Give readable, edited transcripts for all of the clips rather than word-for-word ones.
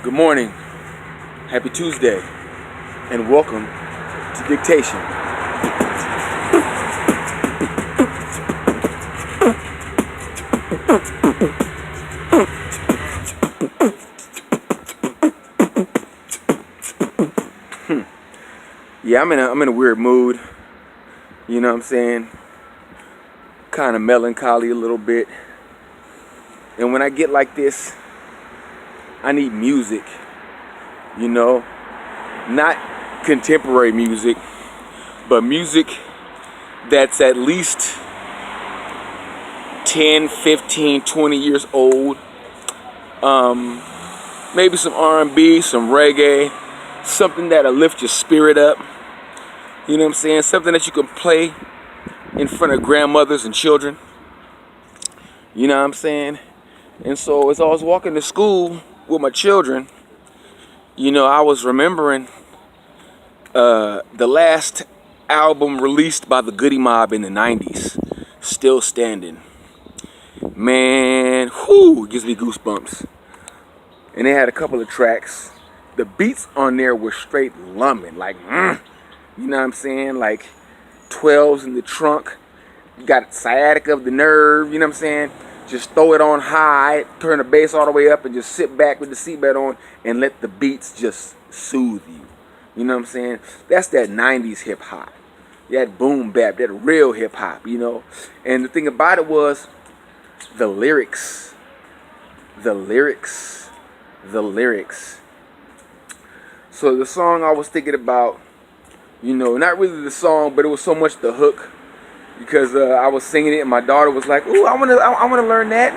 Good morning, happy Tuesday, and welcome to Dictation. Yeah, I'm in a weird mood, you know what I'm saying? Kind of melancholy a little bit. And when I get like this, I need music, you know, not contemporary music, but music that's at least 10, 15, 20 years old. Maybe some R&B, some reggae, something that'll lift your spirit up. You know what I'm saying? Something that you can play in front of grandmothers and children. You know what I'm saying? And so as I was walking to school with my children, you know, I was remembering the last album released by the Goody Mob in the 90s, Still Standing. Man, whoo, it gives me goosebumps. And they had a couple of tracks. The beats on there were straight lumbing, like, you know what I'm saying? Like 12s in the trunk. You got sciatica of the nerve, you know what I'm saying? Just throw it on high, turn the bass all the way up, and just sit back with the seatbelt on and let the beats just soothe you. You know what I'm saying? That's that 90s hip hop. That boom bap, that real hip hop, you know? And the thing about it was the lyrics. The lyrics. The lyrics. So the song I was thinking about, you know, not really the song, but it was so much the hook. Because I was singing it and my daughter was like, ooh, I wanna learn that.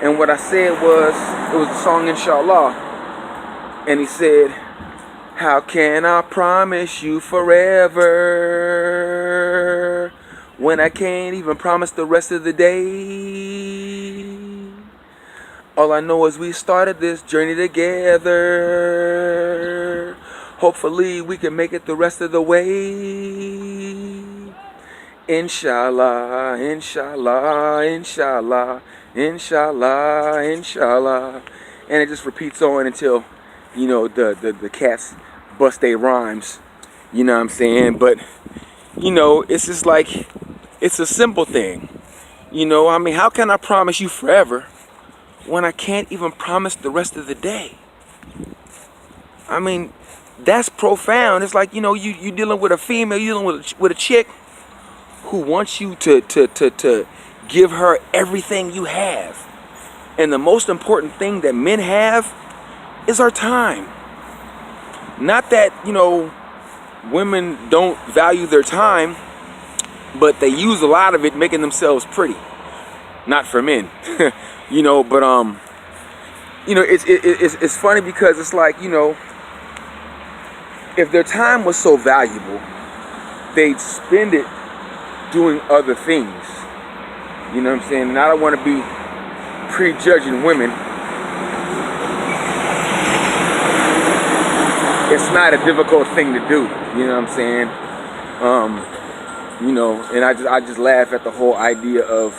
And what I said was, it was the song Inshallah. And he said, how can I promise you forever when I can't even promise the rest of the day? All I know is we started this journey together. Hopefully we can make it the rest of the way. Inshallah, inshallah, inshallah, inshallah, inshallah. And it just repeats on until, you know, the cats bust their rhymes. You know what I'm saying? But, you know, it's just like, it's a simple thing. You know, I mean, how can I promise you forever when I can't even promise the rest of the day? I mean, that's profound. It's like, you know, you dealing with a female, you dealing with a chick who wants you to give her everything you have. And the most important thing that men have is our time. Not that, you know, women don't value their time, but they use a lot of it making themselves pretty. Not for men. You know, but you know, it's funny because it's like, you know, if their time was so valuable, they'd spend it doing other things. You know what I'm saying? And I don't want to be prejudging women. It's not a difficult thing to do. You know what I'm saying? You know, and I just laugh at the whole idea of,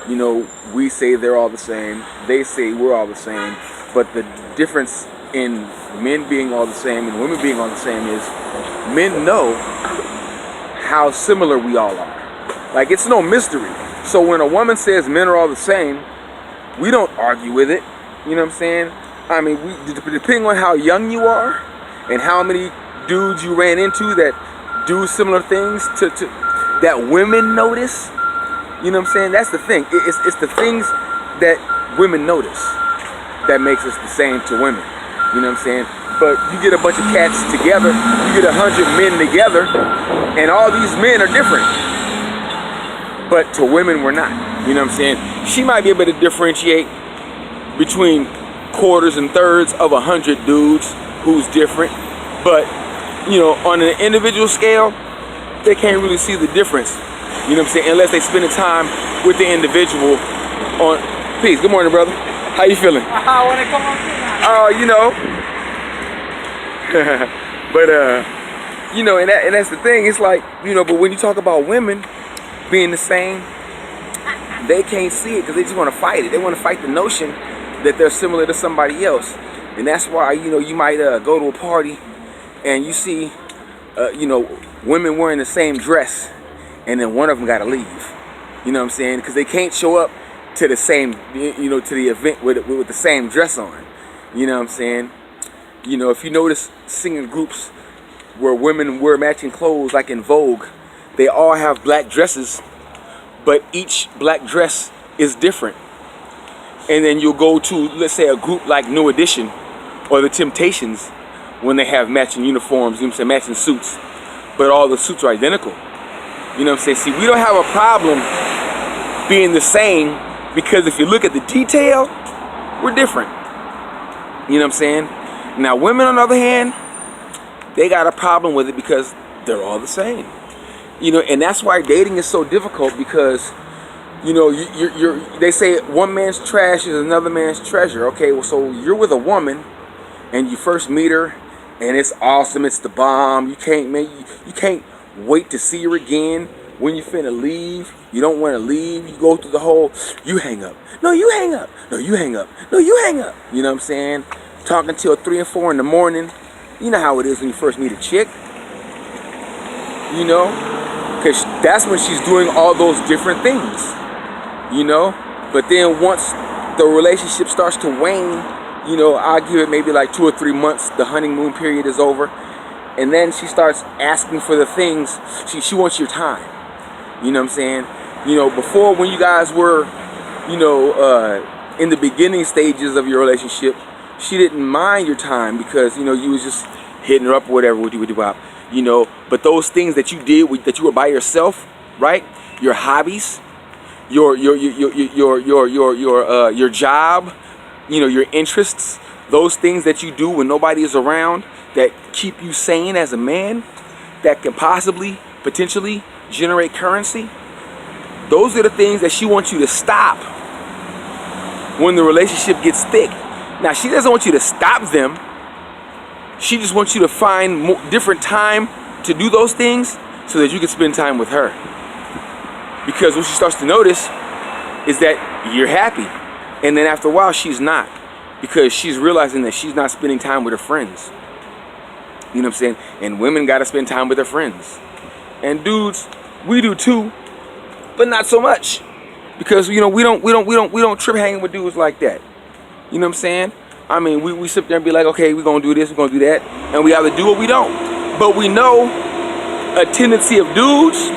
you know, we say they're all the same, they say we're all the same, but the difference in men being all the same and women being all the same is men know how similar we all are. Like, it's no mystery. So when a woman says men are all the same, we don't argue with it. You know what I'm saying? I mean, depending on how young you are and how many dudes you ran into that do similar things to that women notice. You know what I'm saying? That's the thing. It's the things that women notice that makes us the same to women. You know what I'm saying? But you get a bunch of cats together, you get 100 men together, and all these men are different. But to women, we're not. You know what I'm saying? She might be able to differentiate between quarters and thirds of 100 dudes who's different. But, you know, on an individual scale, they can't really see the difference. You know what I'm saying? Unless they spend the time with the individual on... Peace. Good morning, brother. How you feeling? I want to come on. You know. But, you know, and that's the thing. It's like, you know, but when you talk about women being the same, they can't see it because they just want to fight it. They want to fight the notion that they're similar to somebody else. And that's why, you might go to a party and you see, women wearing the same dress, and then one of them got to leave. You know what I'm saying? Because they can't show up to the same, to the event with the same dress on. You know what I'm saying? If you notice singing groups where women wear matching clothes, like in Vogue, they all have black dresses, but each black dress is different. And then you'll go to, let's say, a group like New Edition or the Temptations, when they have matching uniforms, matching suits, but all the suits are identical. You know what I'm saying? See, we don't have a problem being the same, because if you look at the detail, we're different. You know what I'm saying? Now, women, on the other hand, they got a problem with it because they're all the same. And that's why dating is so difficult, because, they say one man's trash is another man's treasure. Okay, well, so you're with a woman and you first meet her and it's awesome, it's the bomb. You can't wait to see her again. When you finna leave, you don't want to leave. You go through the whole, you hang up. No, you hang up. No, you hang up. No, you hang up. You know what I'm saying? Talking till 3 and 4 in the morning. You know how it is when you first meet a chick. Because that's when she's doing all those different things. But then once the relationship starts to wane, I'll give it maybe like 2 or 3 months. The honeymoon period is over. And then she starts asking for the things. She wants your time. You know what I'm saying? Before, when you guys were, in the beginning stages of your relationship, she didn't mind your time because, you was just hitting her up or whatever. But those things that you did, that you were by yourself, right? Your hobbies, your job, your interests, those things that you do when nobody is around that keep you sane as a man, that can potentially generate currency. Those are the things that she wants you to stop when the relationship gets thick. Now, she doesn't want you to stop them. She just wants you to find different time to do those things so that you can spend time with her. Because what she starts to notice is that you're happy. And then after a while, she's not. Because she's realizing that she's not spending time with her friends. You know what I'm saying? And women got to spend time with their friends. And dudes, we do too, but not so much. Because, we don't trip hanging with dudes like that. You know what I'm saying? I mean, we sit there and be like, okay, we're going to do this, we're going to do that. And we either do or we don't. But we know a tendency of dudes,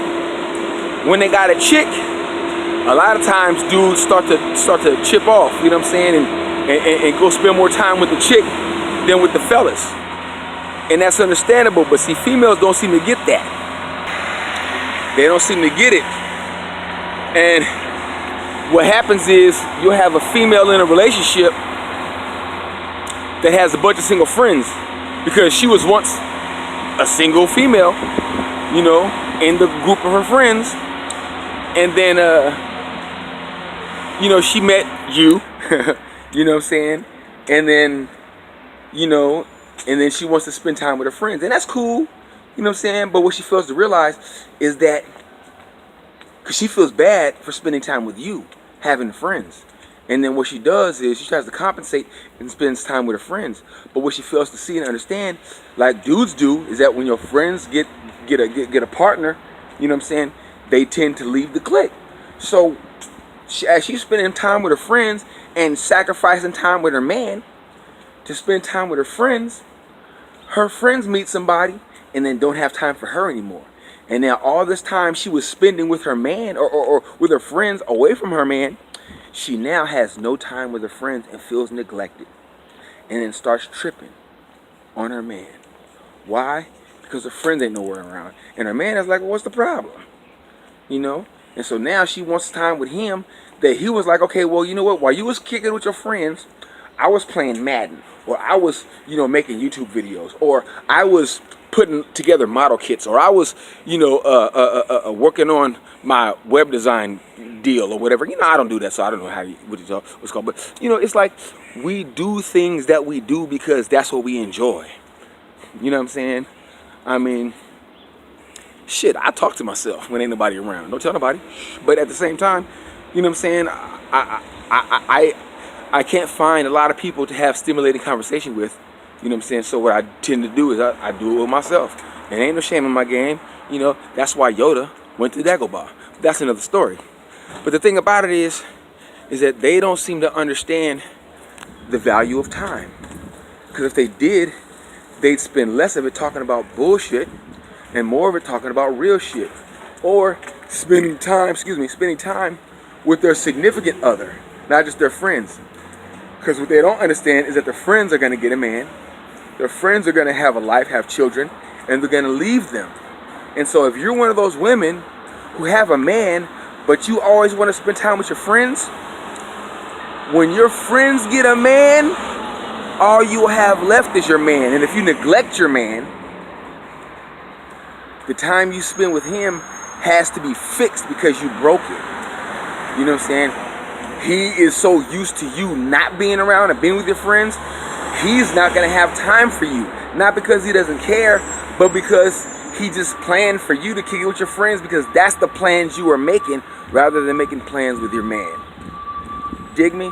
when they got a chick, a lot of times dudes start to chip off, you know what I'm saying? And go spend more time with the chick than with the fellas. And that's understandable, but see, females don't seem to get that. They don't seem to get it. And what happens is you'll have a female in a relationship that has a bunch of single friends because she was once a single female, in the group of her friends. And then, she met you, you know what I'm saying? And then, and then she wants to spend time with her friends. And that's cool, you know what I'm saying? But what she fails to realize is that, because she feels bad for spending time with you, having friends. And then what she does is she tries to compensate and spends time with her friends. But what she fails to see and understand, like dudes do, is that when your friends get a partner, you know what I'm saying, they tend to leave the clique. So as she's spending time with her friends and sacrificing time with her man to spend time with her friends meet somebody and then don't have time for her anymore. And now all this time she was spending with her man or with her friends away from her man, she now has no time with her friends and feels neglected. And then starts tripping on her man. Why? Because her friends ain't nowhere around. And her man is like, well, what's the problem? And so now she wants time with him that he was like, okay, well, you know what? While you was kicking with your friends, I was playing Madden. Or I was, making YouTube videos. Or I was putting together model kits. Or I was, working on my web design deal or whatever. I don't do that, so I don't know what's called. But, it's like we do things that we do because that's what we enjoy. You know what I'm saying? I mean, shit, I talk to myself when ain't nobody around. Don't tell nobody. But at the same time, you know what I'm saying? I can't find a lot of people to have stimulating conversation with. You know what I'm saying? So what I tend to do is I do it with myself. And ain't no shame in my game. You know, that's why Yoda went to Dagobah. That's another story. But the thing about it is that they don't seem to understand the value of time. Because if they did, they'd spend less of it talking about bullshit and more of it talking about real shit. Or spending time with their significant other, not just their friends. Because what they don't understand is that their friends are going to get a man. Their friends are going to have a life, have children, and they're going to leave them. And so if you're one of those women who have a man, but you always want to spend time with your friends, when your friends get a man, all you have left is your man. And if you neglect your man, the time you spend with him has to be fixed because you broke it. You know what I'm saying? He is so used to you not being around and being with your friends, he's not going to have time for you. Not because he doesn't care, but because he just planned for you to kick it with your friends, because that's the plans you are making rather than making plans with your man. Dig me?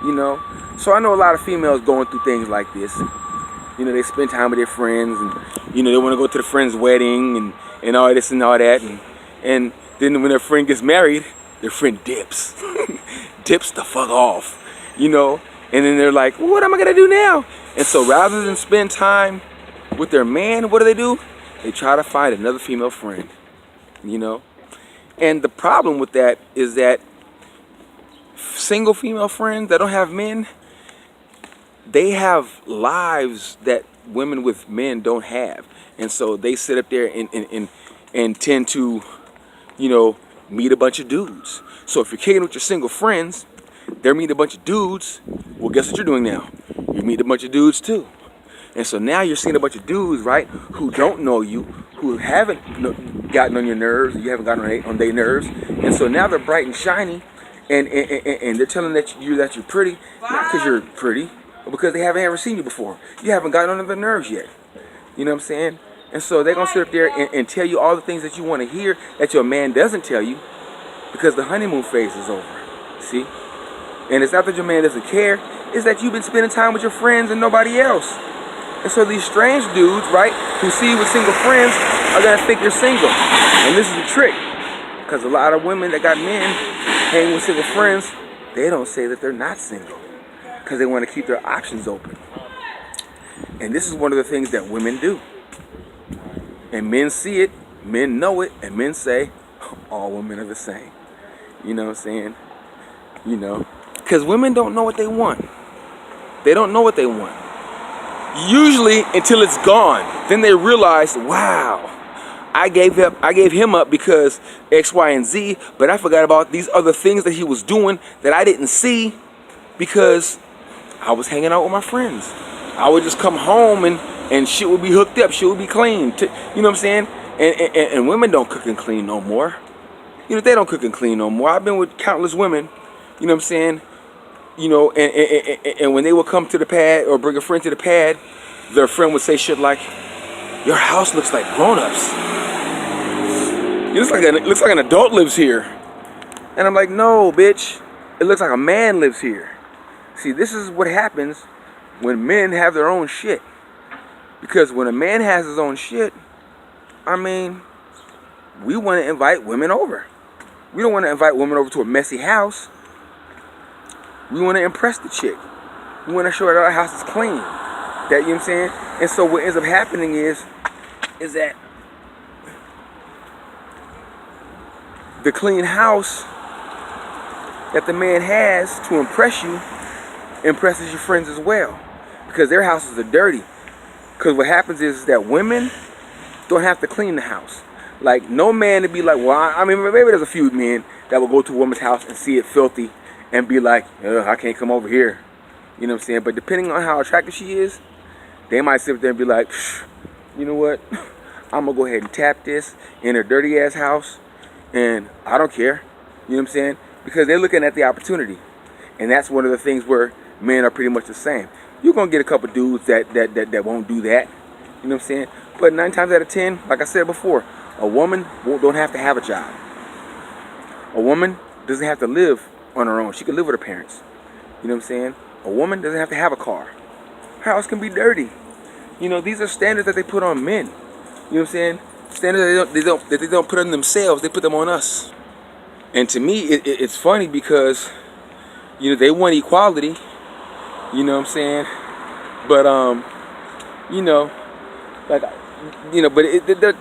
You know? So I know a lot of females going through things like this. You know, they spend time with their friends and, you know, they want to go to the friend's wedding and all this and all that. And then when their friend gets married, their friend dips. Dips the fuck off. You know? And then they're like, well, what am I going to do now? And so rather than spend time with their man, what do? They try to find another female friend. You know? And the problem with that is that single female friends that don't have men, they have lives that women with men don't have. And so they sit up there and tend to, you know, meet a bunch of dudes. So if you're kicking with your single friends, they're meeting a bunch of dudes. Well, guess what you're doing now? You're meeting a bunch of dudes too. And so now you're seeing a bunch of dudes, right, who don't know you, who haven't gotten on your nerves, you haven't gotten on their nerves. And so now they're bright and shiny, and they're telling you that you're pretty, not because you're pretty, but because they haven't ever seen you before. You haven't gotten on their nerves yet. You know what I'm saying? And so they're going to sit up there and tell you all the things that you want to hear that your man doesn't tell you, because the honeymoon phase is over. See? And it's not that your man doesn't care, it's that you've been spending time with your friends and nobody else. And so these strange dudes, right, who see you with single friends are going to think you're single. And this is the trick. Because a lot of women that got men hanging with single friends, they don't say that they're not single. Because they want to keep their options open. And this is one of the things that women do. And men see it, men know it, and men say, all women are the same. You know what I'm saying? You know. Because women don't know what they want. They don't know what they want. Usually until it's gone. Then they realize, wow, I gave him up because X, Y, and Z, but I forgot about these other things that he was doing that I didn't see because I was hanging out with my friends. I would just come home and shit would be hooked up, shit would be clean. You know what I'm saying? And women don't cook and clean no more. You know, they don't cook and clean no more. I've been with countless women, you know what I'm saying? You know, and when they would come to the pad or bring a friend to the pad, their friend would say shit like, your house looks like grown-ups. It looks like an adult lives here. And I'm like, no, bitch. It looks like a man lives here. See, this is what happens when men have their own shit. Because when a man has his own shit, I mean, we want to invite women over. We don't want to invite women over to a messy house. We want to impress the chick. We want to show her that our house is clean. That, you know what I'm saying? And so what ends up happening is that the clean house that the man has to impress you impresses your friends as well. Because their houses are dirty. Because what happens is that women don't have to clean the house. Like, no man to be like, well, I mean, maybe there's a few men that will go to a woman's house and see it filthy and be like, I can't come over here. You know what I'm saying? But depending on how attractive she is, they might sit there and be like, you know what? I'm going to go ahead and tap this in her dirty ass house. And I don't care. You know what I'm saying? Because they're looking at the opportunity. And that's one of the things where men are pretty much the same. You're going to get a couple dudes that won't do that. You know what I'm saying? But 9 times out of 10, like I said before, a woman don't have to have a job. A woman doesn't have to live on her own. She can live with her parents. You know what I'm saying? A woman doesn't have to have a car. Her house can be dirty. You know, these are standards that they put on men. You know what I'm saying? Standards that they don't put on themselves, they put them on us. And to me, it's funny because, you know, they want equality. You know what I'm saying? But you know, like, you know, but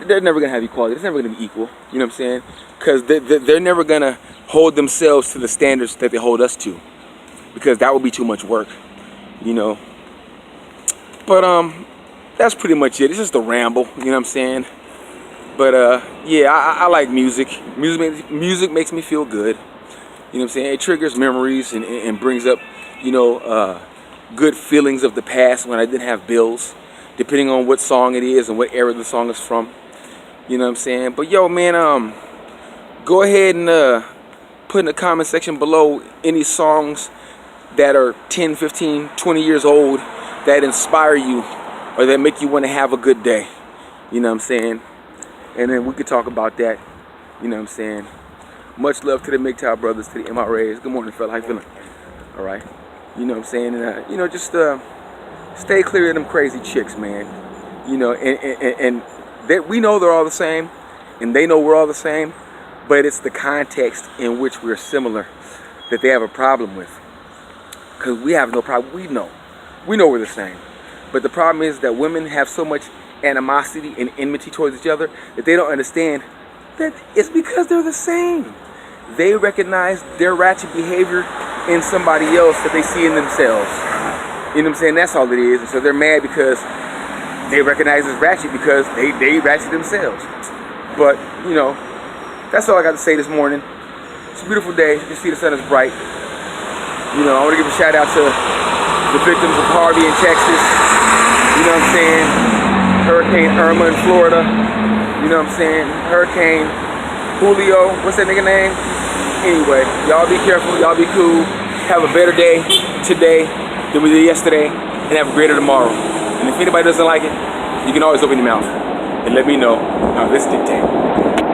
they're never gonna have equality. It's never gonna be equal. You know what I'm saying? Because they're never gonna hold themselves to the standards that they hold us to, because that would be too much work. You know. But that's pretty much it. It's just a ramble. You know what I'm saying? But yeah, I like music. Music makes me feel good. You know what I'm saying? It triggers memories and brings up, you know, good feelings of the past when I didn't have bills, depending on what song it is and what era the song is from. You know what I'm saying? But yo, man, go ahead and put in the comment section below any songs that are 10, 15, 20 years old that inspire you or that make you want to have a good day. You know what I'm saying? And then we could talk about that. You know what I'm saying? Much love to the MGTOW brothers, to the MRAs. Good morning, fella. How you feeling? All right. You know what I'm saying? And, you know, just stay clear of them crazy chicks, man. You know, and that we know they're all the same, and they know we're all the same, but it's the context in which we're similar that they have a problem with. Because we have no problem. We know we're the same. But the problem is that women have so much animosity and enmity towards each other that they don't understand that it's because they're the same. They recognize their ratchet behavior in somebody else that they see in themselves. You know what I'm saying? That's all it is. And so they're mad because they recognize it's ratchet because they ratchet themselves. But, you know, that's all I got to say this morning. It's a beautiful day. You can see the sun is bright. You know, I want to give a shout out to the victims of Harvey in Texas. You know what I'm saying? Hurricane Irma in Florida. You know what I'm saying? Hurricane Julio. What's that nigga name? Anyway, y'all be careful. Y'all be cool. Have a better day today than we did yesterday, and have a greater tomorrow. And if anybody doesn't like it, you can always open your mouth and let me know. Now let's dictate.